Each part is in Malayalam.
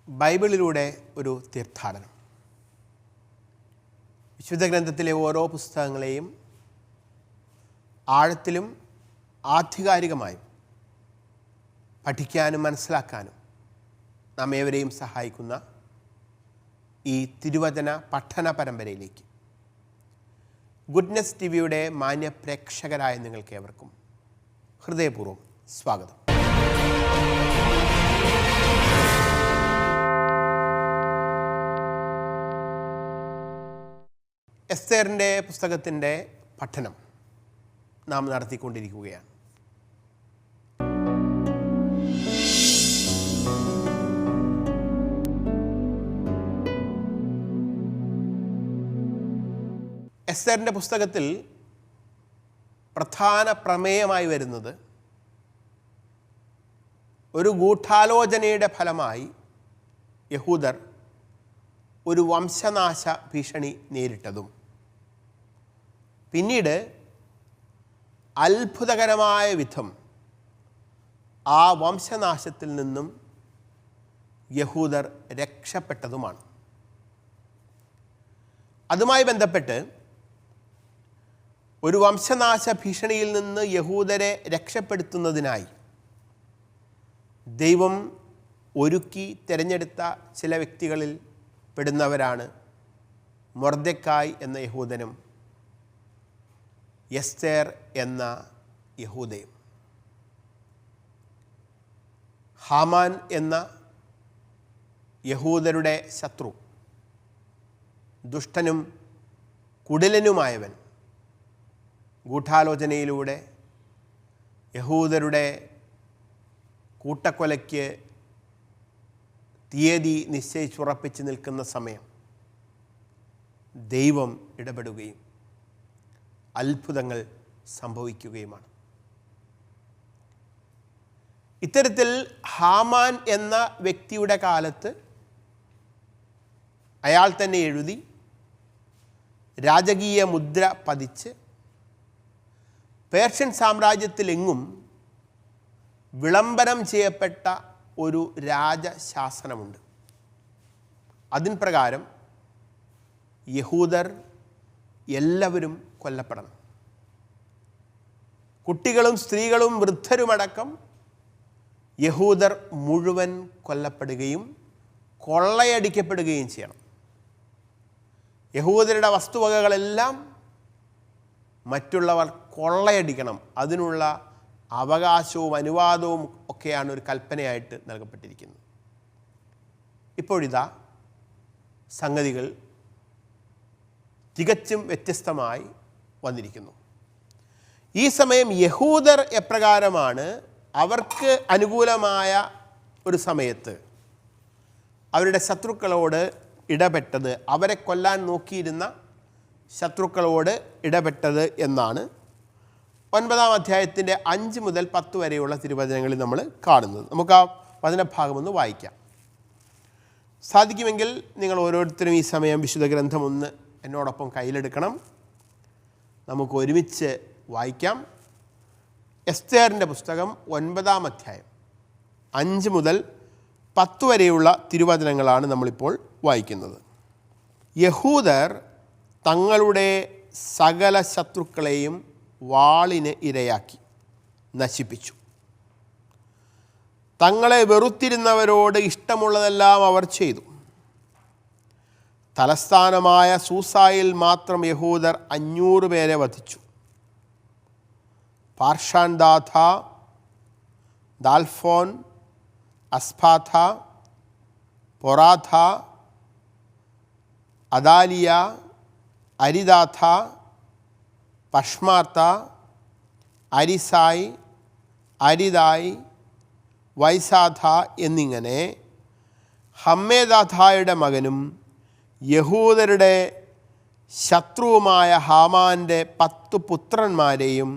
ബൈബിളിലൂടെ ഒരു തീർത്ഥാടനം. വിശുദ്ധ ഗ്രന്ഥത്തിലെ ഓരോ പുസ്തകങ്ങളെയും ആഴത്തിലും ആധികാരികമായും പഠിക്കാനും മനസ്സിലാക്കാനും നാം ഏവരെയും സഹായിക്കുന്ന ഈ തിരുവചന പഠന പരമ്പരയിലേക്ക് ഗുഡ്നെസ് ടിവിയുടെ മാന്യ പ്രേക്ഷകരായ നിങ്ങൾക്കേവർക്കും ഹൃദയപൂർവ്വം സ്വാഗതം. എസ്തേറിൻ്റെ പുസ്തകത്തിൻ്റെ പഠനം നാം നടത്തിക്കൊണ്ടിരിക്കുകയാണ്. എസ്തേറിൻ്റെ പുസ്തകത്തിൽ പ്രധാന പ്രമേയമായി വരുന്നത് ഒരു ഗൂഢാലോചനയുടെ ഫലമായി യഹൂദർ ഒരു വംശനാശ ഭീഷണി നേരിട്ടതും പിന്നീട് അത്ഭുതകരമായ വിധം ആ വംശനാശത്തിൽ നിന്നും യഹൂദർ രക്ഷപ്പെട്ടതുമാണ്. അതുമായി ബന്ധപ്പെട്ട് ഒരു വംശനാശ ഭീഷണിയിൽ നിന്ന് യഹൂദരെ രക്ഷപ്പെടുത്തുന്നതിനായി ദൈവം ഒരുക്കി തിരഞ്ഞെടുത്ത ചില വ്യക്തികളിൽ പെടുന്നവരാണ് മൊർദെഖായി എന്ന യഹൂദനും എസ്തേർ എന്ന യഹൂദയും. ഹാമാൻ എന്ന യഹൂദരുടെ ശത്രു, ദുഷ്ടനും കുടിലനുമായവൻ ഗൂഢാലോചനയിലൂടെ യഹൂദരുടെ കൂട്ടക്കൊലയ്ക്ക് തീയതി നിശ്ചയിച്ചുറപ്പിച്ച് നിൽക്കുന്ന സമയം ദൈവം ഇടപെടുകയും അത്ഭുതങ്ങൾ സംഭവിക്കുകയുമാണ്. ഇത്തരത്തിൽ ഹാമാൻ എന്ന വ്യക്തിയുടെ കാലത്ത് അയാൾ തന്നെ എഴുതി രാജകീയ മുദ്ര പതിച്ച് പേർഷ്യൻ സാമ്രാജ്യത്തിലെങ്ങും വിളംബരം ചെയ്യപ്പെട്ട ഒരു രാജശാസനമുണ്ട്. അതിൻ പ്രകാരം യഹൂദർ എല്ലാവരും കൊല്ലപ്പെടണം. കുട്ടികളും സ്ത്രീകളും വൃദ്ധരുമടക്കം യഹൂദർ മുഴുവൻ കൊല്ലപ്പെടുകയും കൊള്ളയടിക്കപ്പെടുകയും ചെയ്യണം. യഹൂദരുടെ വസ്തുവകകളെല്ലാം മറ്റുള്ളവർ കൊള്ളയടിക്കണം. അതിനുള്ള അവകാശവും അനുവാദവും ഒക്കെയാണ് ഒരു കൽപ്പനയായിട്ട് നൽകപ്പെട്ടിരിക്കുന്നത്. ഇപ്പോഴിതാ സംഗതികൾ തികച്ചും വ്യത്യസ്തമായി വന്നിരിക്കുന്നു. ഈ സമയം യഹൂദർ എപ്രകാരമാണ് അവർക്ക് അനുകൂലമായ ഒരു സമയത്ത് അവരുടെ ശത്രുക്കളോട് ഇടപെട്ടത്, അവരെ കൊല്ലാൻ നോക്കിയിരുന്ന ശത്രുക്കളോട് ഇടപെട്ടത് എന്നാണ് 9-ാം അധ്യായത്തിൻ്റെ 5 മുതൽ 10 വരെയുള്ള തിരുവചനങ്ങളിൽ നമ്മൾ കാണുന്നത്. നമുക്ക് ആ വചനഭാഗമൊന്ന് വായിക്കാം. സാധിക്കുമെങ്കിൽ നിങ്ങൾ ഓരോരുത്തരും ഈ സമയം വിശുദ്ധ ഗ്രന്ഥം ഒന്ന് എന്നോടൊപ്പം കയ്യിലെടുക്കണം. നമുക്ക് ഒരുമിച്ച് വായിക്കാം. എസ്തേറിൻ്റെ പുസ്തകം 9-ാം അധ്യായം 5 മുതൽ 10 വരെയുള്ള തിരുവചനങ്ങളാണ് നമ്മളിപ്പോൾ വായിക്കുന്നത്. യഹൂദർ തങ്ങളുടെ സകല ശത്രുക്കളെയും വാളിന് ഇരയാക്കി നശിപ്പിച്ചു. തങ്ങളെ വെറുത്തിരുന്നവരോട് ഇഷ്ടമുള്ളതെല്ലാം അവർ ചെയ്തു. തലസ്ഥാനമായ സൂസായിൽ മാത്രം യഹൂദർ 500 പേരെ വധിച്ചു. പാർഷാൻദാഥ, ദാൽഫോൻ, അസ്ഫാഥ, പൊറാഥ, അദാലിയ, അരിദാഥ, പഷ്മാർത്ത, അരിസായ്, അരിദായ്, വൈസാഥ എന്നിങ്ങനെ ഹമ്മേദാഥായുടെ മകനും യഹൂദരുടെ ശത്രുവുമായ ഹാമാൻ്റെ 10 പുത്രന്മാരെയും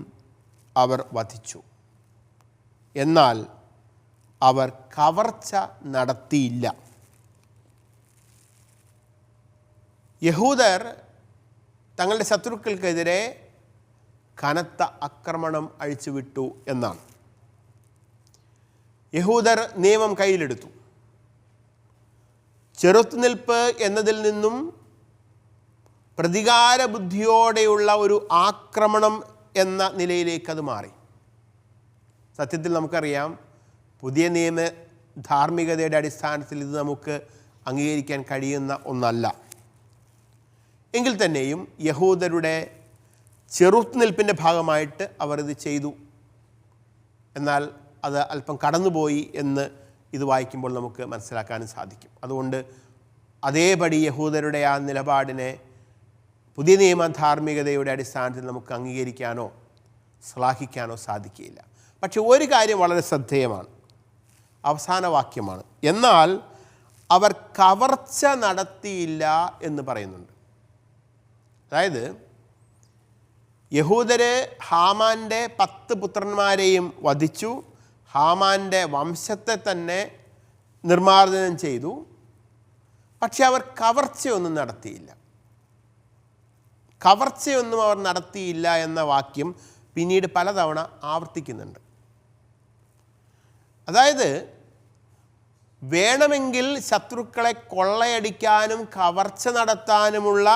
അവർ വധിച്ചു. എന്നാൽ അവർ കവർച്ച നടത്തിയില്ല. യഹൂദർ തങ്ങളുടെ ശത്രുക്കൾക്കെതിരെ കനത്ത ആക്രമണം അഴിച്ചുവിട്ടു എന്നാണ്. യഹൂദർ നിയമം കയ്യിലെടുത്തു. ചെറുത്തുനിൽപ്പ് എന്നതിൽ നിന്നും പ്രതികാര ബുദ്ധിയോടെയുള്ള ഒരു ആക്രമണം എന്ന നിലയിലേക്ക് അത് മാറി. സത്യത്തിൽ നമുക്കറിയാം, പുതിയ നിയമ ധാർമ്മികതയുടെ അടിസ്ഥാനത്തിൽ ഇത് നമുക്ക് അംഗീകരിക്കാൻ കഴിയുന്ന ഒന്നല്ല. എങ്കിൽ തന്നെയും യഹൂദരുടെ ചെറുത്തുനിൽപ്പിൻ്റെ ഭാഗമായിട്ട് അവർ ഇത് ചെയ്തു. എന്നാൽ അത് അല്പം കടന്നുപോയി എന്ന് ഇത് വായിക്കുമ്പോൾ നമുക്ക് മനസ്സിലാക്കാനും സാധിക്കും. അതുകൊണ്ട് അതേപടി യഹൂദരുടെ ആ നിലപാടിനെ പുതിയ നിയമ ധാർമ്മികതയുടെ അടിസ്ഥാനത്തിൽ നമുക്ക് അംഗീകരിക്കാനോ ശ്ലാഘിക്കാനോ സാധിക്കുകയില്ല. പക്ഷെ ഒരു കാര്യം വളരെ ശ്രദ്ധേയമാണ്, അവസാന വാക്യമാണ്. എന്നാൽ അവർ കവർച്ച നടത്തിയില്ല എന്ന് പറയുന്നുണ്ട്. അതായത് യഹൂദര് ഹാമാൻ്റെ 10 പുത്രന്മാരെയും വധിച്ചു, ഹാമാൻ്റെ വംശത്തെ തന്നെ നിർമ്മാർജ്ജനം ചെയ്തു. പക്ഷെ അവർ കവർച്ചയൊന്നും നടത്തിയില്ല. കവർച്ചയൊന്നും അവർ നടത്തിയില്ല എന്ന വാക്യം പിന്നീട് പലതവണ ആവർത്തിക്കുന്നുണ്ട്. അതായത് വേണമെങ്കിൽ ശത്രുക്കളെ കൊള്ളയടിക്കാനും കവർച്ച നടത്താനുമുള്ള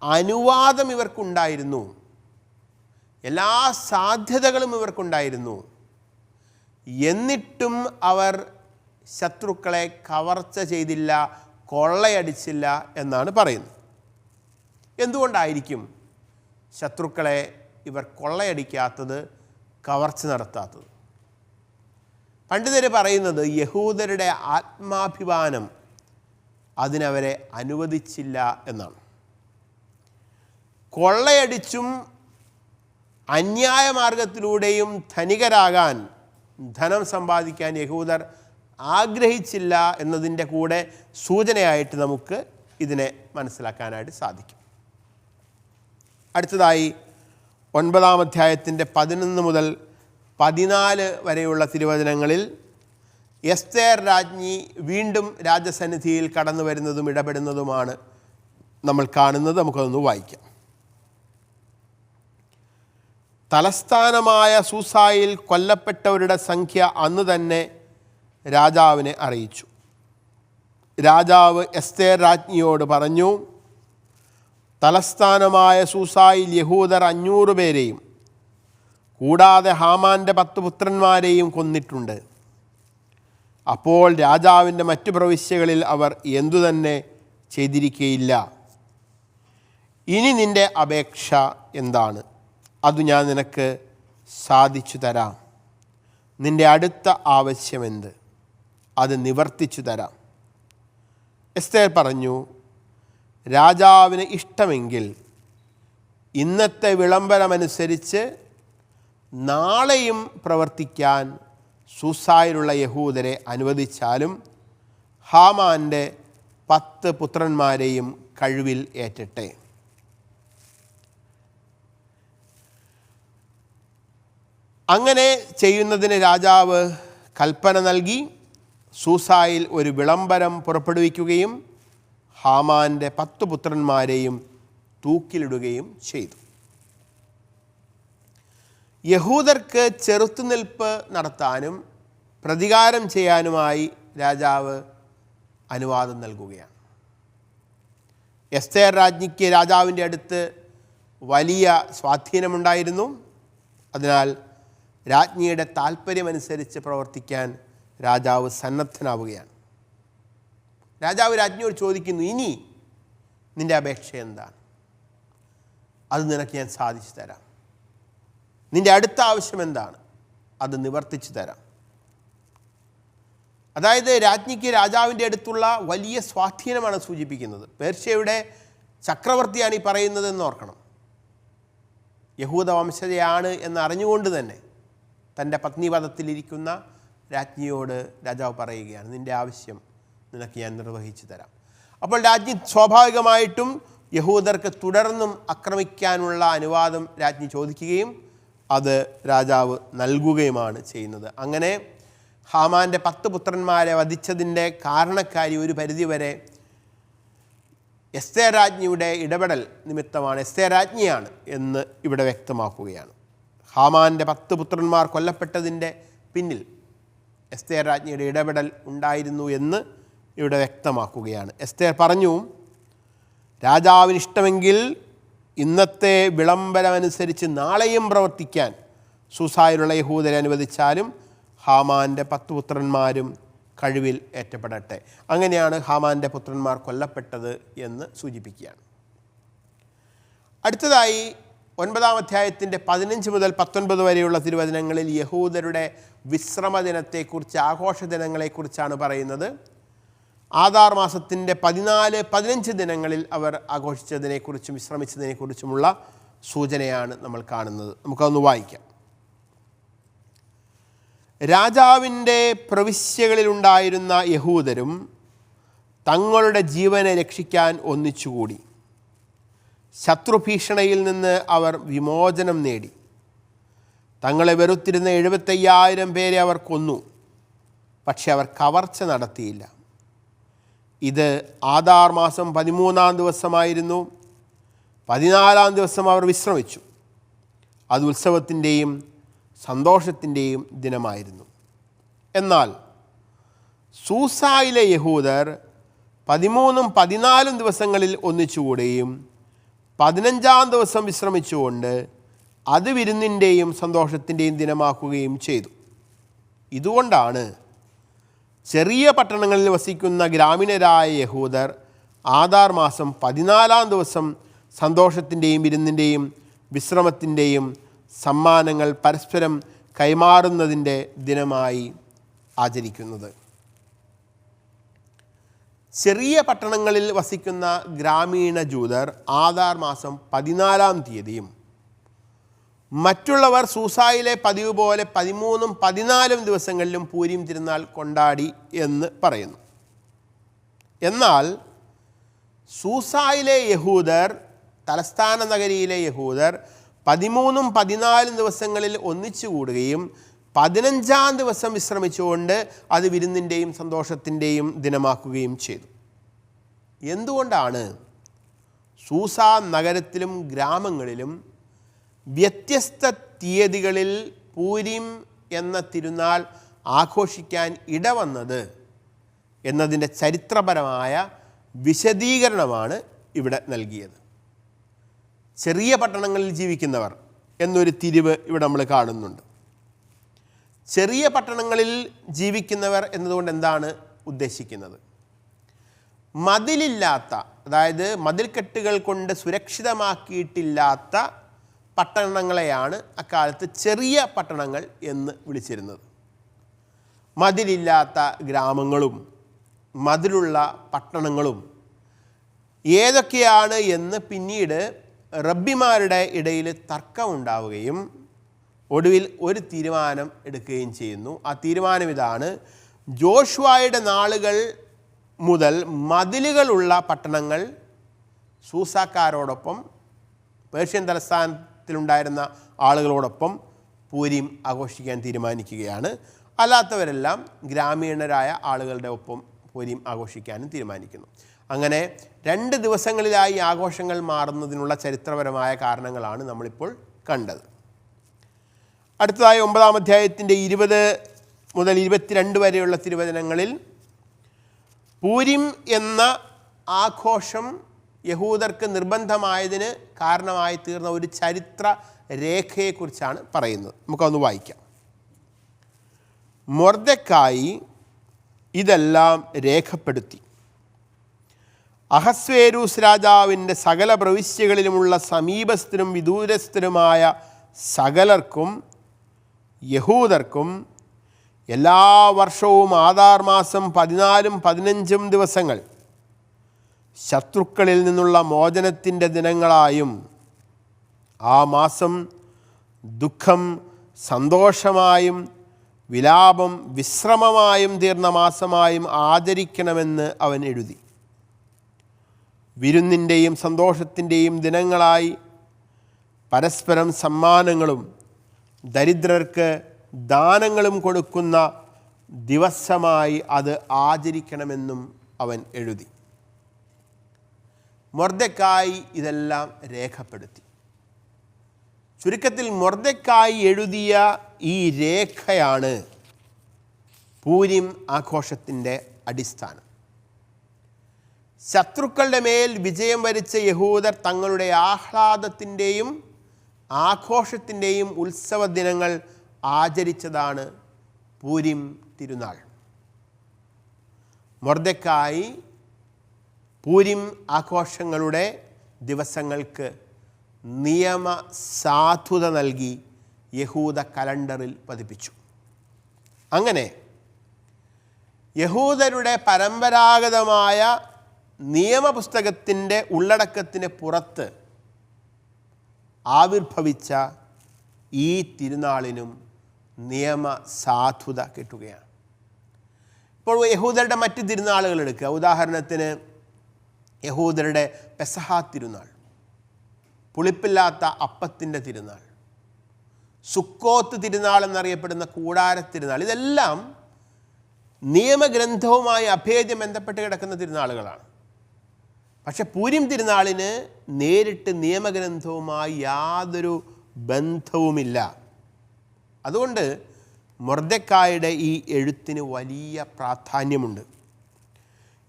അനുവാദം ഇവർക്കുണ്ടായിരുന്നു, എല്ലാ സാധ്യതകളും ഇവർക്കുണ്ടായിരുന്നു. എന്നിട്ടും അവർ ശത്രുക്കളെ കവർച്ച ചെയ്തില്ല, കൊള്ളയടിച്ചില്ല എന്നാണ് പറയുന്നത്. എന്തുകൊണ്ടായിരിക്കും ശത്രുക്കളെ ഇവർ കൊള്ളയടിക്കാത്തത്, കവർച്ച നടത്താത്തത്? പണ്ഡിതർ പറയുന്നത് യഹൂദരുടെ ആത്മാഭിമാനം അതിനവരെ അനുവദിച്ചില്ല എന്നാണ്. കൊള്ളയടിച്ചും അന്യായ മാർഗത്തിലൂടെയും ധനികരാകാൻ, ധനം സമ്പാദിക്കാൻ യഹൂദർ ആഗ്രഹിച്ചില്ല എന്നതിൻ്റെ കൂടെ സൂചനയായിട്ട് നമുക്ക് ഇതിനെ മനസ്സിലാക്കാനായിട്ട് സാധിക്കും. അടുത്തതായി 9-ാം അധ്യായത്തിൻ്റെ 11 മുതൽ 14 വരെയുള്ള തിരുവചനങ്ങളിൽ എസ്തേർ രാജ്ഞി വീണ്ടും രാജസന്നിധിയിൽ കടന്നു വരുന്നതും ഇടപെടുന്നതുമാണ് നമ്മൾ കാണുന്നത്. നമുക്കതൊന്ന് വായിക്കാം. തലസ്ഥാനമായ സൂസായിൽ കൊല്ലപ്പെട്ടവരുടെ സംഖ്യ അന്ന് തന്നെ രാജാവിനെ അറിയിച്ചു. രാജാവ് എസ്തേർ രാജ്ഞിയോട് പറഞ്ഞു, തലസ്ഥാനമായ സൂസായിൽ യഹൂദർ 500 പേരെയും കൂടാതെ ഹാമാൻ്റെ 10 പുത്രന്മാരെയും കൊന്നിട്ടുണ്ട്. അപ്പോൾ രാജാവിൻ്റെ മറ്റു പ്രവിശ്യകളിൽ അവർ എന്തുതന്നെ ചെയ്തിരിക്കയില്ല. ഇനി നിൻ്റെ അപേക്ഷ എന്താണ്? അത് ഞാൻ നിനക്ക് സാധിച്ചു തരാം. നിൻ്റെ അടുത്ത ആവശ്യമെന്ത്? അത് നിവർത്തിച്ചു തരാം. എസ്തേർ പറഞ്ഞു, രാജാവിന് ഇഷ്ടമെങ്കിൽ ഇന്നത്തെ വിളംബരമനുസരിച്ച് നാളെയും പ്രവർത്തിക്കാൻ സൂസായിലുള്ള യഹൂദരെ അനുവദിച്ചാലും ഹാമാൻ്റെ 10 പുത്രന്മാരെയും കഴിവിൽ ഏറ്റട്ടെ. അങ്ങനെ ചെയ്യുന്നതിന് രാജാവ് കൽപ്പന നൽകി. സൂസായിൽ ഒരു വിളംബരം പുറപ്പെടുവിക്കുകയും ഹാമാൻ്റെ 10 പുത്രന്മാരെയും തൂക്കിലിടുകയും ചെയ്തു. യഹൂദർക്ക് ചെറുത്തുനിൽപ്പ് നടത്താനും പ്രതികാരം ചെയ്യാനുമായി രാജാവ് അനുവാദം നൽകുകയാണ്. എസ്തേർ രാജ്ഞിക്ക് രാജാവിൻ്റെ അടുത്ത് വലിയ സ്വാധീനമുണ്ടായിരുന്നു. അതിനാൽ രാജ്ഞിയുടെ താല്പര്യമനുസരിച്ച് പ്രവർത്തിക്കാൻ രാജാവ് സന്നദ്ധനാവുകയാണ്. രാജാവ് രാജ്ഞിയോട് ചോദിക്കുന്നു, ഇനി നിൻ്റെ അപേക്ഷ എന്താണ്? അത് നിനക്ക് ഞാൻ സാധിച്ചു തരാം. നിൻ്റെ അടുത്ത ആവശ്യം എന്താണ്? അത് നിവർത്തിച്ചു തരാം. അതായത് രാജ്ഞിക്ക് രാജാവിൻ്റെ അടുത്തുള്ള വലിയ സ്വാധീനമാണ് സൂചിപ്പിക്കുന്നത്. പേർഷ്യയുടെ ചക്രവർത്തിയാണ് ഈ പറയുന്നതെന്ന് ഓർക്കണം. യഹൂദ വംശജയാണ് എന്നറിഞ്ഞുകൊണ്ട് തന്നെ തൻ്റെ പത്നിപദത്തിലിരിക്കുന്ന രാജ്ഞിയോട് രാജാവ് പറയുകയാണ്, നിൻ്റെ ആവശ്യം നിനക്ക് ഞാൻ നിർവഹിച്ചു തരാം. അപ്പോൾ രാജ്ഞി സ്വാഭാവികമായിട്ടും യഹൂദർക്ക് തുടർന്നും ആക്രമിക്കാനുള്ള അനുവാദം രാജ്ഞി ചോദിക്കുകയും അത് രാജാവ് നൽകുകയുമാണ് ചെയ്യുന്നത്. അങ്ങനെ ഹാമാൻ്റെ 10 പുത്രന്മാരെ വധിച്ചതിൻ്റെ കാരണക്കാരി ഒരു പരിധിവരെ എസ്തേർ രാജ്ഞിയുടെ ഇടപെടൽ നിമിത്തമാണ്, എസ്തേർ രാജ്ഞിയാണ് എന്ന് ഇവിടെ വ്യക്തമാക്കുകയാണ്. ഹാമാൻ്റെ 10 പുത്രന്മാർ കൊല്ലപ്പെട്ടതിൻ്റെ പിന്നിൽ എസ്തേർ രാജ്ഞിയുടെ ഇടപെടൽ ഉണ്ടായിരുന്നു എന്ന് ഇവിടെ വ്യക്തമാക്കുകയാണ്. എസ്തേർ പറഞ്ഞു, രാജാവിന് ഇഷ്ടമെങ്കിൽ ഇന്നത്തെ വിളംബരമനുസരിച്ച് നാളെയും പ്രവർത്തിക്കാൻ സൂസായിലുള്ള യഹൂദരെ അനുവദിച്ചാലും ഹാമാൻ്റെ 10 പുത്രന്മാരും കഴിവിൽ ഏറ്റപ്പെടട്ടെ. അങ്ങനെയാണ് ഹാമാൻ്റെ പുത്രന്മാർ കൊല്ലപ്പെട്ടത് എന്ന് സൂചിപ്പിക്കുകയാണ്. അടുത്തതായി 9-ാം അധ്യായത്തിൻ്റെ 15 മുതൽ 19 വരെയുള്ള തിരുവചനങ്ങളിൽ യഹൂദരുടെ വിശ്രമദിനത്തെക്കുറിച്ച്, ആഘോഷ ദിനങ്ങളെക്കുറിച്ചാണ് പറയുന്നത്. ആദാർ മാസത്തിൻ്റെ 14-15 ദിനങ്ങളിൽ അവർ ആഘോഷിച്ചതിനെക്കുറിച്ചും വിശ്രമിച്ചതിനെക്കുറിച്ചുമുള്ള സൂചനയാണ് നമ്മൾ കാണുന്നത്. നമുക്കതൊന്ന് വായിക്കാം. രാജാവിൻ്റെ പ്രവിശ്യകളിലുണ്ടായിരുന്ന യഹൂദരും തങ്ങളുടെ ജീവനെ രക്ഷിക്കാൻ ഒന്നിച്ചുകൂടി. ശത്രുഭീഷണിയിൽ നിന്ന് അവർ വിമോചനം നേടി. തങ്ങളെ വെറുത്തിരുന്ന 75,000 പേരെ അവർ കൊന്നു. പക്ഷെ അവർ കവർച്ച നടത്തിയില്ല. ഇത് ആദാർ മാസം 13-ാം ദിവസമായിരുന്നു. 14-ാം ദിവസം അവർ വിശ്രമിച്ചു. അത് ഉത്സവത്തിൻ്റെയും സന്തോഷത്തിൻ്റെയും ദിനമായിരുന്നു. എന്നാൽ സൂസായിലെ യഹൂദർ 13ഉം 14ഉം ദിവസങ്ങളിൽ ഒന്നിച്ചുകൂടുകയും 15-ാം ദിവസം വിശ്രമിച്ചുകൊണ്ട് അത് വിരുന്നിൻ്റെയും സന്തോഷത്തിൻ്റെയും ദിനമാക്കുകയും ചെയ്തു. ഇതുകൊണ്ടാണ് ചെറിയ പട്ടണങ്ങളിൽ വസിക്കുന്ന ഗ്രാമീണരായ യഹൂദർ ആദാർ മാസം 14-ാം ദിവസം സന്തോഷത്തിൻ്റെയും വിരുന്നിൻ്റെയും വിശ്രമത്തിൻ്റെയും സമ്മാനങ്ങൾ പരസ്പരം കൈമാറുന്നതിൻ്റെ ദിനമായി ആചരിക്കുന്നത്. ചെറിയ പട്ടണങ്ങളിൽ വസിക്കുന്ന ഗ്രാമീണ ജൂതർ ആദാർ മാസം 14-ാം തീയതിയും മറ്റുള്ളവർ സൂസായിലെ പതിവ് പോലെ 13ഉം 14ഉം ദിവസങ്ങളിലും പൂരീം തിരുനാൾ കൊണ്ടാടി എന്ന് പറയുന്നു. എന്നാൽ സൂസായിലെ യഹൂദർ, തലസ്ഥാന നഗരിയിലെ യഹൂദർ 13ഉം 14ഉം ദിവസങ്ങളിൽ ഒന്നിച്ചു കൂടുകയും 15-ാം ദിവസം വിശ്രമിച്ചുകൊണ്ട് അത് വിരുന്നിൻ്റെയും സന്തോഷത്തിൻ്റെയും ദിനമാക്കുകയും ചെയ്തു. എന്തുകൊണ്ടാണ് സൂസാ നഗരത്തിലും ഗ്രാമങ്ങളിലും വ്യത്യസ്ത തീയതികളിൽ പൂരീം എന്ന തിരുനാൾ ആഘോഷിക്കാൻ ഇടവന്നത് എന്നതിൻ്റെ ചരിത്രപരമായ വിശദീകരണമാണ് ഇവിടെ നൽകിയത്. ചെറിയ പട്ടണങ്ങളിൽ ജീവിക്കുന്നവർ എന്നൊരു തിരിവ് ഇവിടെ നമ്മൾ കാണുന്നുണ്ട്. ചെറിയ പട്ടണങ്ങളിൽ ജീവിക്കുന്നവർ എന്നതുകൊണ്ട് എന്താണ് ഉദ്ദേശിക്കുന്നത്? മതിലില്ലാത്ത, അതായത് മതിൽക്കെട്ടുകൾ കൊണ്ട് സുരക്ഷിതമാക്കിയിട്ടില്ലാത്ത പട്ടണങ്ങളെയാണ് അക്കാലത്ത് ചെറിയ പട്ടണങ്ങൾ എന്ന് വിളിച്ചിരുന്നത്. മതിലില്ലാത്ത ഗ്രാമങ്ങളും മതിലുള്ള പട്ടണങ്ങളും ഏതൊക്കെയാണ് എന്ന് പിന്നീട് റബ്ബിമാരുടെ ഇടയിൽ തർക്കമുണ്ടാവുകയും ഒടുവിൽ ഒരു തീരുമാനം എടുക്കുകയും ചെയ്യുന്നു. ആ തീരുമാനം ഇതാണ്: ജോഷുവയുടെ നാളുകൾ മുതൽ മതിലുകളുള്ള പട്ടണങ്ങൾ സൂസാക്കാരോടൊപ്പം, പേർഷ്യൻ തലസ്ഥാനത്തിലുണ്ടായിരുന്ന ആളുകളോടൊപ്പം പൂരീം ആഘോഷിക്കാൻ തീരുമാനിക്കുകയാണ്. അല്ലാത്തവരെല്ലാം ഗ്രാമീണരായ ആളുകളുടെ ഒപ്പം പൂരീം ആഘോഷിക്കാനും തീരുമാനിക്കുന്നു. അങ്ങനെ 2 ദിവസങ്ങളിലായി ആഘോഷങ്ങൾ മാറുന്നതിനുള്ള ചരിത്രപരമായ കാരണങ്ങളാണ് നമ്മളിപ്പോൾ കണ്ടത്. അടുത്തതായി 9-ാം അധ്യായത്തിൻ്റെ 20 മുതൽ 22 വരെയുള്ള തിരുവചനങ്ങളിൽ പൂരീം എന്ന ആഘോഷം യഹൂദർക്ക് നിർബന്ധമായതിന് കാരണമായി തീർന്ന ഒരു ചരിത്ര രേഖയെക്കുറിച്ചാണ് പറയുന്നത്. നമുക്കൊന്ന് വായിക്കാം. മൊർദെഖായി ഇതെല്ലാം രേഖപ്പെടുത്തി. അഹസ്വേരൂസ് രാജാവിൻ്റെ സകല പ്രവിശ്യകളിലുമുള്ള സമീപസ്ഥരും വിദൂരസ്ഥരുമായ സകലർക്കും യഹൂദർക്കും എല്ലാ വർഷവും ആദാർ മാസം 14ഉം 15ഉം ദിവസങ്ങൾ ശത്രുക്കളിൽ നിന്നുള്ള മോചനത്തിൻ്റെ ദിനങ്ങളായും ആ മാസം ദുഃഖം സന്തോഷമായും വിലാപം വിശ്രമമായും തീർന്ന മാസമായും ആചരിക്കണമെന്ന് അവൻ എഴുതി. വിരുന്നിൻ്റെയും സന്തോഷത്തിൻ്റെയും ദിനങ്ങളായി പരസ്പരം സമ്മാനങ്ങളും ദരിദ്രർക്ക് ദാനങ്ങളും കൊടുക്കുന്ന ദിവസമായി അത് ആചരിക്കണമെന്നും അവൻ എഴുതി. മൊർദെഖായി ഇതെല്ലാം രേഖപ്പെടുത്തി. ചുരുക്കത്തിൽ മൊർദെഖായി എഴുതിയ ഈ രേഖയാണ് പൂരീം ആഘോഷത്തിൻ്റെ അടിസ്ഥാനം. ശത്രുക്കളുടെ മേൽ വിജയം വരിച്ച യഹൂദർ തങ്ങളുടെ ആഹ്ലാദത്തിൻ്റെയും ആഘോഷത്തിൻ്റെയും ഉത്സവ ദിനങ്ങൾ ആചരിച്ചതാണ് പൂരിം തിരുനാൾ. മൊർദെഖായി പൂരിം ആഘോഷങ്ങളുടെ ദിവസങ്ങൾക്ക് നിയമസാധുത നൽകി യഹൂദ കലണ്ടറിൽ പതിപ്പിച്ചു. അങ്ങനെ യഹൂദരുടെ പരമ്പരാഗതമായ നിയമപുസ്തകത്തിൻ്റെ ഉള്ളടക്കത്തിന് പുറത്ത് ആവിർഭവിച്ച ഈ തിരുനാളിനും നിയമസാധുത കിട്ടുകയാണ്. ഇപ്പോൾ യഹൂദരുടെ മറ്റ് തിരുനാളുകൾ എടുക്കുക. ഉദാഹരണത്തിന് യഹൂദരുടെ പെസഹ തിരുനാൾ, പുളിപ്പില്ലാത്ത അപ്പത്തിൻ്റെ തിരുനാൾ, സുക്കോത്ത് തിരുനാൾ എന്നറിയപ്പെടുന്ന കൂടാര തിരുനാൾ, ഇതെല്ലാം നിയമഗ്രന്ഥവുമായി അഭേദ്യം ബന്ധപ്പെട്ട് കിടക്കുന്ന തിരുനാളുകളാണ്. പക്ഷെ പൂരിം തിരുനാളിന് നേരിട്ട് നിയമഗ്രന്ഥവുമായി യാതൊരു ബന്ധവുമില്ല. അതുകൊണ്ട് മൊർദെഖായിയുടെ ഈ എഴുത്തിന് വലിയ പ്രാധാന്യമുണ്ട്.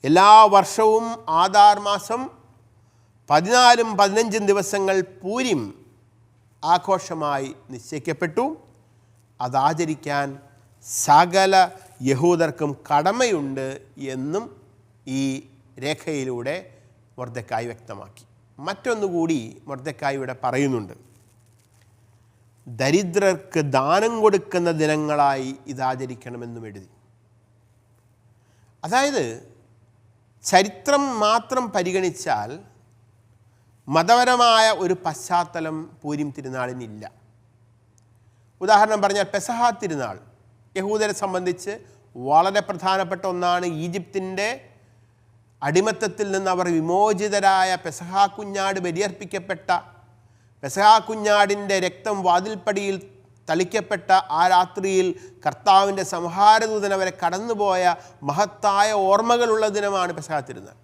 എല്ലാ വർഷവും ആദാർ മാസം 14-15 ദിവസങ്ങൾ പൂരിം ആഘോഷമായി നിശ്ചയിക്കപ്പെട്ടു. അതാചരിക്കാൻ സകല യഹൂദർക്കും കടമയുണ്ട് എന്നും ഈ രേഖയിലൂടെ മൊർദെഖായി വ്യക്തമാക്കി. മറ്റൊന്നുകൂടി മൊർദെഖായി ഇവിടെ പറയുന്നുണ്ട്. ദരിദ്രർക്ക് ദാനം കൊടുക്കുന്ന ദിനങ്ങളായി ഇതാചരിക്കണമെന്നും എഴുതി. അതായത് ചരിത്രം മാത്രം പരിഗണിച്ചാൽ മതപരമായ ഒരു പശ്ചാത്തലം പൂരിം തിരുനാളിനില്ല. ഉദാഹരണം പറഞ്ഞാൽ പെസഹ തിരുനാൾ യഹൂദരെ സംബന്ധിച്ച് വളരെ പ്രധാനപ്പെട്ട ഒന്നാണ്. ഈജിപ്തിൻ്റെ അടിമത്തത്തിൽ നിന്ന് അവർ വിമോചിതരായ പെസഹ കുഞ്ഞാട് ബലിയർപ്പിക്കപ്പെട്ട, പെസഹ കുഞ്ഞാടിൻ്റെ രക്തം വാതിൽപ്പടിയിൽ തളിക്കപ്പെട്ട ആ രാത്രിയിൽ കർത്താവിൻ്റെ സംഹാരദൂതൻ അവരെ കടന്നുപോയ മഹത്തായ ഓർമ്മകളുള്ള ദിനമാണ് പെസഹ തിരുനാൾ.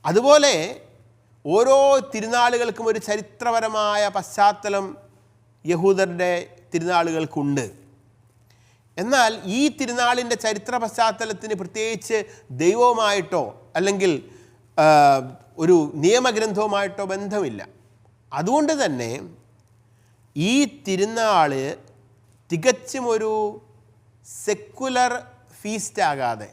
അതുപോലെ ഓരോ തിരുനാളുകൾക്കും ഒരു ചരിത്രപരമായ പശ്ചാത്തലം യഹൂദരുടെ തിരുനാളുകൾക്കുണ്ട്. എന്നാൽ ഈ തിരുനാളിൻ്റെ ചരിത്ര പശ്ചാത്തലത്തിന് പ്രത്യേകിച്ച് ദൈവവുമായിട്ടോ അല്ലെങ്കിൽ ഒരു നിയമഗ്രന്ഥവുമായിട്ടോ ബന്ധമില്ല. അതുകൊണ്ട് തന്നെ ഈ തിരുനാൾ തികച്ചും ഒരു സെക്കുലർ ഫീസ്റ്റ് ആകാതെ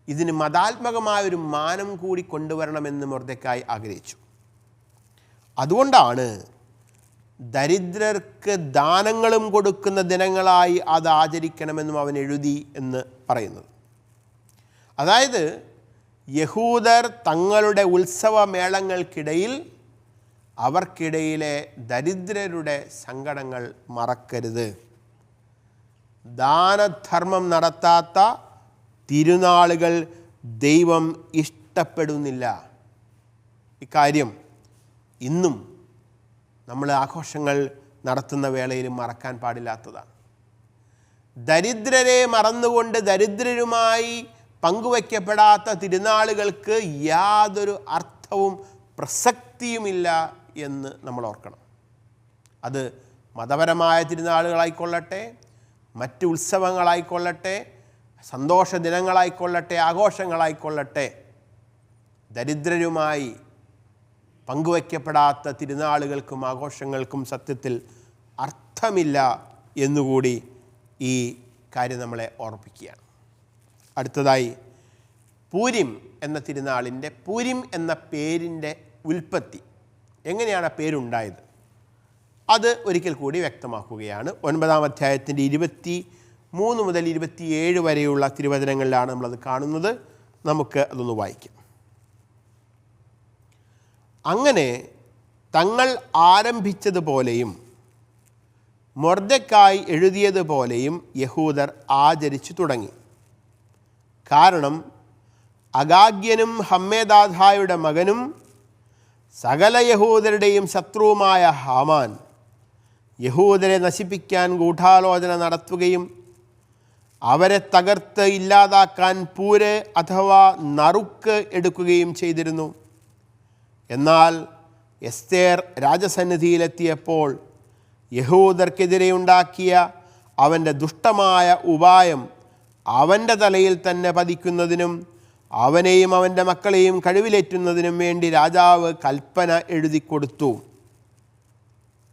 ഇതിന് മതാത്മകമായൊരു മാനം കൂടി കൊണ്ടുവരണമെന്ന് മൊർദെഖായി ആഗ്രഹിച്ചു. അതുകൊണ്ടാണ് ദരിദ്രർക്ക് ദാനങ്ങളും കൊടുക്കുന്ന ദിനങ്ങളായി അത് ആചരിക്കണമെന്നും അവൻ എഴുതി എന്ന് പറയുന്നത്. അതായത് യഹൂദർ തങ്ങളുടെ ഉത്സവമേളങ്ങൾക്കിടയിൽ അവർക്കിടയിലെ ദരിദ്രരുടെ സങ്കടങ്ങൾ മറക്കരുത്. ദാനധർമ്മം നടത്താത്ത തിരുനാളുകൾ ദൈവം ഇഷ്ടപ്പെടുന്നില്ല. ഇക്കാര്യം ഇന്നും നമ്മൾ ആഘോഷങ്ങൾ നടത്തുന്ന വേളയിലും മറക്കാൻ പാടില്ലാത്തതാണ്. ദരിദ്രരെ മറന്നുകൊണ്ട് ദരിദ്രരുമായി പങ്കുവയ്ക്കപ്പെടാത്ത തിരുനാളുകൾക്ക് യാതൊരു അർത്ഥവും പ്രസക്തിയുമില്ല എന്ന് നമ്മൾ ഓർക്കണം. അത് മതപരമായ തിരുനാളുകളായിക്കൊള്ളട്ടെ, മറ്റ് ഉത്സവങ്ങളായിക്കൊള്ളട്ടെ, സന്തോഷ ദിനങ്ങളായിക്കൊള്ളട്ടെ, ആഘോഷങ്ങളായിക്കൊള്ളട്ടെ, ദരിദ്രരുമായി പങ്കുവയ്ക്കപ്പെടാത്ത തിരുനാളുകൾക്കും ആഘോഷങ്ങൾക്കും സത്യത്തിൽ അർത്ഥമില്ല എന്നുകൂടി ഈ കാര്യം നമ്മളെ ഓർപ്പിക്കുകയാണ്. അടുത്തതായി പൂരിം എന്ന തിരുനാളിൻ്റെ, പൂരിം എന്ന പേരിൻ്റെ ഉൽപ്പത്തി, എങ്ങനെയാണ് ആ പേരുണ്ടായത്, അത് ഒരിക്കൽ കൂടി വ്യക്തമാക്കുകയാണ്. 9-ാം അധ്യായത്തിൻ്റെ 23 മുതൽ 27 വരെയുള്ള തിരുവചനങ്ങളിലാണ് നമ്മളത് കാണുന്നത്. നമുക്ക് അതൊന്ന് വായിക്കാം. അങ്ങനെ തങ്ങൾ ആരംഭിച്ചതുപോലെയും മൊർദെഖായി എഴുതിയതുപോലെയും യഹൂദർ ആചരിച്ചു തുടങ്ങി. കാരണം അഗാഗ്യനും ഹമ്മേദാഥായുടെ മകനും സകല യഹൂദരുടെയും ശത്രുവുമായ ഹാമാൻ യഹൂദരെ നശിപ്പിക്കാൻ ഗൂഢാലോചന നടത്തുകയും അവരെ തകർത്ത് ഇല്ലാതാക്കാൻ പൂര് അഥവാ നറുക്ക് എടുക്കുകയും ചെയ്തിരുന്നു. എന്നാൽ എസ്തേർ രാജസന്നിധിയിലെത്തിയപ്പോൾ യഹൂദർക്കെതിരെയുണ്ടാക്കിയ അവൻ്റെ ദുഷ്ടമായ ഉപായം അവൻ്റെ തലയിൽ തന്നെ പതിക്കുന്നതിനും അവനെയും അവൻ്റെ മക്കളെയും കഴിവിലേറ്റുന്നതിനും വേണ്ടി രാജാവ് കൽപ്പന എഴുതി കൊടുത്തു.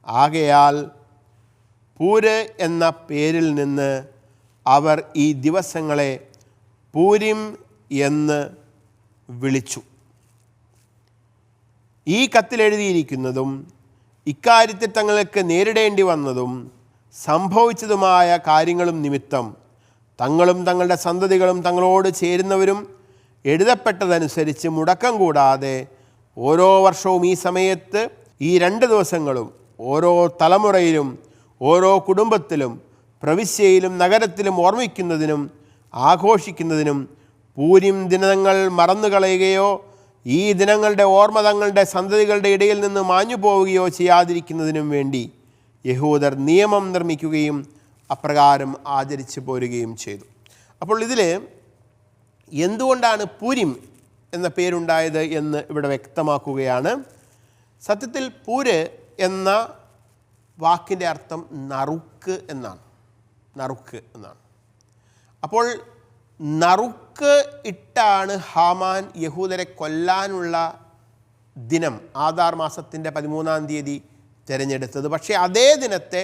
ആകയാൽ പൂര് എന്ന പേരിൽ നിന്ന് അവർ ഈ ദിവസങ്ങളെ പൂരിം എന്ന് വിളിച്ചു. ഈ കത്തിലെഴുതിയിരിക്കുന്നതും ഇക്കാര്യത്തിൽ തങ്ങൾക്ക് നേരിടേണ്ടി വന്നതും സംഭവിച്ചതുമായ കാര്യങ്ങളും നിമിത്തം തങ്ങളും തങ്ങളുടെ സന്തതികളും തങ്ങളോട് ചേരുന്നവരും എഴുതപ്പെട്ടതനുസരിച്ച് മുടക്കം കൂടാതെ ഓരോ വർഷവും ഈ സമയത്ത് ഈ 2 ദിവസങ്ങളും ഓരോ തലമുറയിലും ഓരോ കുടുംബത്തിലും പ്രവിശ്യയിലും നഗരത്തിലും ഓർമ്മിക്കുന്നതിനും ആഘോഷിക്കുന്നതിനും പൂരിം ദിനങ്ങൾ മറന്നുകളയുകയോ ഈ ദിനങ്ങളുടെ ഓർമ്മ തങ്ങളുടെ സന്തതികളുടെ ഇടയിൽ നിന്ന് മാഞ്ഞു പോവുകയോ ചെയ്യാതിരിക്കുന്നതിനും വേണ്ടി യഹൂദർ നിയമം നിർമ്മിക്കുകയും അപ്രകാരം ആചരിച്ചു പോരുകയും ചെയ്തു. അപ്പോൾ ഇതിൽ എന്തുകൊണ്ടാണ് പൂരിം എന്ന പേരുണ്ടായത് എന്ന് ഇവിടെ വ്യക്തമാക്കുകയാണ്. സത്യത്തിൽ പൂര് എന്ന വാക്കിൻ്റെ അർത്ഥം നറുക്ക് എന്നാണ്. നറുക്ക് എന്നാണ്. അപ്പോൾ നറുക്ക് ഇട്ടാണ് ഹാമാൻ യഹൂദരെ കൊല്ലാനുള്ള ദിനം ആദാർ മാസത്തിൻ്റെ 13-ാം തീയതി തിരഞ്ഞെടുത്തത്. പക്ഷേ അതേ ദിനത്തെ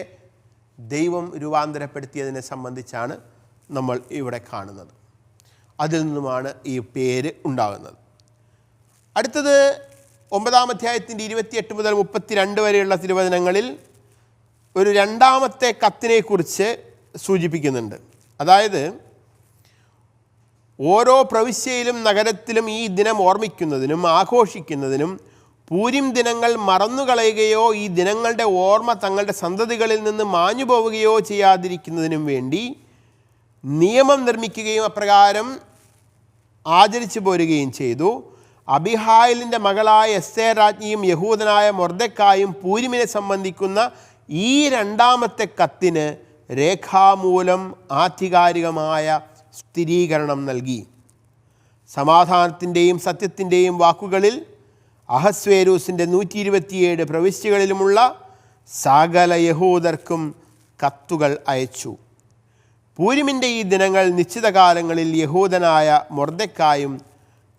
ദൈവം രൂപാന്തരപ്പെടുത്തിയതിനെ സംബന്ധിച്ചാണ് നമ്മൾ ഇവിടെ കാണുന്നത്. അതിൽ നിന്നുമാണ് ഈ പേര് ഉണ്ടാകുന്നത്. അടുത്തത് 9-ാം അധ്യായത്തിൻ്റെ 28 മുതൽ 32 വരെയുള്ള തിരുവചനങ്ങളിൽ ഒരു 2ാമത്തെ കത്തിനെക്കുറിച്ച് സൂചിപ്പിക്കുന്നുണ്ട്. അതായത് ഓരോ പ്രവിശ്യയിലും നഗരത്തിലും ഈ ദിനം ഓർമ്മിക്കുന്നതിനും ആഘോഷിക്കുന്നതിനും പൂരിം ദിനങ്ങൾ മറന്നുകളയുകയോ ഈ ദിനങ്ങളുടെ ഓർമ്മ തങ്ങളുടെ സന്തതികളിൽ നിന്ന് മാഞ്ഞു പോവുകയോ ചെയ്യാതിരിക്കുന്നതിനും വേണ്ടി നിയമം നിർമ്മിക്കുകയും അപ്രകാരം ആചരിച്ചു പോരുകയും ചെയ്തു. അബിഹായിലിൻ്റെ മകളായ എസ്തേർ രാജ്ഞിയും യഹൂദനായ മൊർദെഖായും പൂരിമിനെ സംബന്ധിക്കുന്ന ഈ 2ാമത്തെ കത്തിന് രേഖാമൂലം ആധികാരികമായ സ്ഥിരീകരണം നൽകി. സമാധാനത്തിൻ്റെയും സത്യത്തിൻ്റെയും വാക്കുകളിൽ അഹസ്വേരൂസിൻ്റെ 127 പ്രവിശ്യകളിലുമുള്ള സകല യഹൂദർക്കും കത്തുകൾ അയച്ചു. പൂരിമിൻ്റെ ഈ ദിനങ്ങൾ നിശ്ചിത കാലങ്ങളിൽ യഹൂദനായ മൊർദെഖായും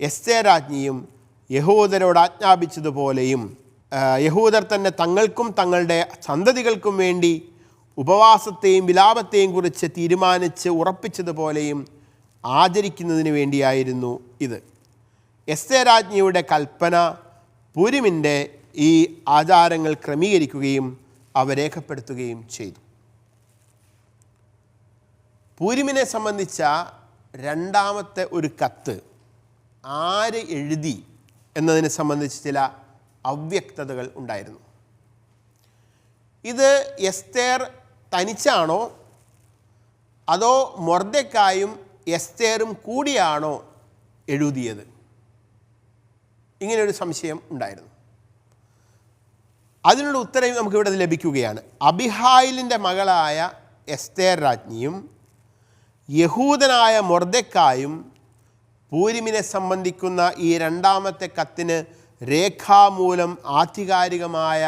എസ്തേർ രാജ്ഞിയും യഹൂദരോട് ആജ്ഞാപിച്ചതുപോലെയും യഹൂദർ തന്നെ തങ്ങൾക്കും തങ്ങളുടെ സന്തതികൾക്കും വേണ്ടി ഉപവാസത്തെയും വിലാപത്തെയും കുറിച്ച് തീരുമാനിച്ച് ഉറപ്പിച്ചതുപോലെയും ആചരിക്കുന്നതിന് വേണ്ടിയായിരുന്നു ഇത്. എസ്തേർ രാജ്ഞിയുടെ കൽപ്പന പൂരിമിൻ്റെ ഈ ആചാരങ്ങൾ ക്രമീകരിക്കുകയും അവ രേഖപ്പെടുത്തുകയും ചെയ്തു. പൂരിമിനെ സംബന്ധിച്ച 2ാമത്തെ ഒരു കത്ത് ആര് എഴുതി എന്നതിനെ സംബന്ധിച്ച് ചില അവ്യക്തതകൾ ഉണ്ടായിരുന്നു. ഇത് എസ്തേർ തനിച്ചാണോ അതോ മൊർദെഖായും എസ്തേറും കൂടിയാണോ എഴുതിയത്? ഇങ്ങനെയൊരു സംശയം ഉണ്ടായിരുന്നു. അതിനുള്ള ഉത്തരം നമുക്കിവിടെ ലഭിക്കുകയാണ്. അബിഹായിലിൻ്റെ മകളായ എസ്തേർ രാജ്ഞിയും യഹൂദനായ മൊർദെഖായും പൂരിമിനെ സംബന്ധിക്കുന്ന ഈ 2ാമത്തെ കത്തിന് രേഖാമൂലം ആധികാരികമായ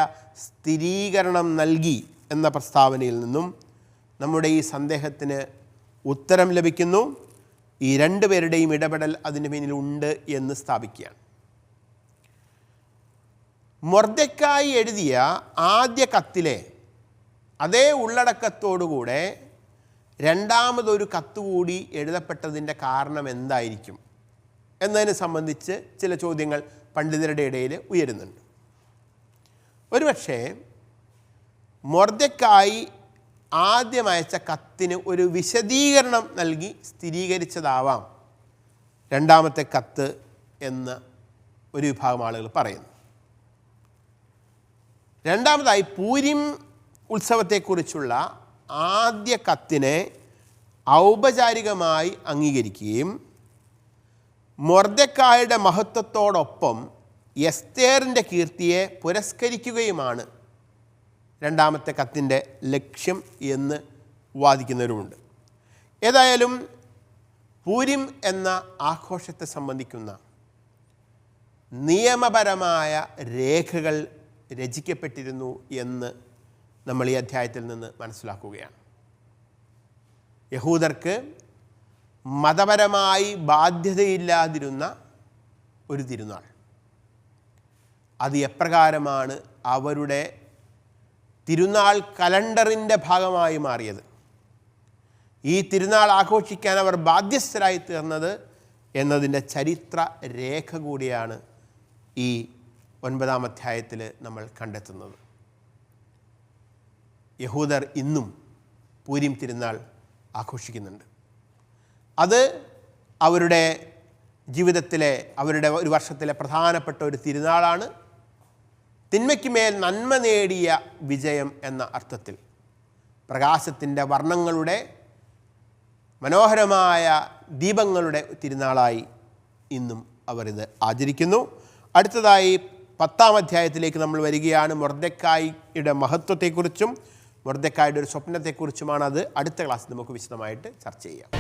സ്ഥിരീകരണം നൽകി എന്ന പ്രസ്താവനയിൽ നിന്നും നമ്മുടെ ഈ സന്ദേഹത്തിന് ഉത്തരം ലഭിക്കുന്നു. ഈ 2 പേരുടെയും ഇടപെടൽ അതിന് പിന്നിലുണ്ട് എന്ന് സ്ഥാപിക്കുകയാണ്. മൊർദെഖായി എഴുതിയ ആദ്യ കത്തിലെ അതേ ഉള്ളടക്കത്തോടുകൂടെ 2ാമതൊരു കത്തുകൂടി എഴുതപ്പെട്ടതിൻ്റെ കാരണം എന്തായിരിക്കും എന്നതിനെ സംബന്ധിച്ച് ചില ചോദ്യങ്ങൾ പണ്ഡിതരുടെ ഇടയിൽ ഉയരുന്നുണ്ട്. ഒരുപക്ഷെ മൊർദെഖായി ആദ്യം അയച്ച കത്തിന് ഒരു വിശദീകരണം നൽകി സ്ഥിരീകരിച്ചതാവാം 2ാമത്തെ കത്ത് എന്ന് ഒരു വിഭാഗം ആളുകൾ പറയുന്നു. രണ്ടാമതായി പൂരിം ഉത്സവത്തെക്കുറിച്ചുള്ള ആദ്യ കത്തിനെ ഔപചാരികമായി അംഗീകരിക്കുകയും മൊർദെഖായിയുടെ മഹത്വത്തോടൊപ്പം എസ്തേറിൻ്റെ കീർത്തിയെ പുരസ്കരിക്കുകയുമാണ് 2ാമത്തെ കത്തിൻ്റെ ലക്ഷ്യം എന്ന് വാദിക്കുന്നവരുമുണ്ട്. ഏതായാലും പൂരിം എന്ന ആഘോഷത്തെ സംബന്ധിക്കുന്ന നിയമപരമായ രേഖകൾ രചിക്കപ്പെട്ടിരുന്നു എന്ന് നമ്മൾ ഈ അധ്യായത്തിൽ നിന്ന് മനസ്സിലാക്കുകയാണ്. യഹൂദർക്ക് മതപരമായി ബാധ്യതയില്ലാതിരുന്ന ഒരു തിരുനാൾ. അത് എപ്രകാരമാണ് അവരുടെ തിരുനാൾ കലണ്ടറിൻ്റെ ഭാഗമായി മാറിയത്, ഈ തിരുനാൾ ആഘോഷിക്കാൻ അവർ ബാധ്യസ്ഥരായി തീർന്നത് എന്നതിൻ്റെ ചരിത്ര രേഖ കൂടിയാണ് ഈ 9-ാം അധ്യായത്തിൽ നമ്മൾ കണ്ടെത്തുന്നത്. യഹൂദർ ഇന്നും പൂരീം തിരുനാൾ ആഘോഷിക്കുന്നുണ്ട്. അത് അവരുടെ ജീവിതത്തിലെ, അവരുടെ ഒരു വർഷത്തിലെ പ്രധാനപ്പെട്ട ഒരു തിരുനാളാണ്. തിന്മയ്ക്ക് മേൽ നന്മ നേടിയ വിജയം എന്ന അർത്ഥത്തിൽ പ്രകാശത്തിൻ്റെ വർണ്ണങ്ങളുടെ മനോഹരമായ ദീപങ്ങളുടെ തിരുനാളായി ഇന്നും അവരിത് ആചരിക്കുന്നു. അടുത്തതായി 10-ാം അധ്യായത്തിലേക്ക് നമ്മൾ വരികയാണ്. മൊർദെഖായിയുടെ മഹത്വത്തെക്കുറിച്ചും മൊർദെഖായിയുടെ ഒരു സ്വപ്നത്തെക്കുറിച്ചുമാണ്. അത് അടുത്ത ക്ലാസ്സിൽ നമുക്ക് വിശദമായിട്ട് ചർച്ച ചെയ്യാം.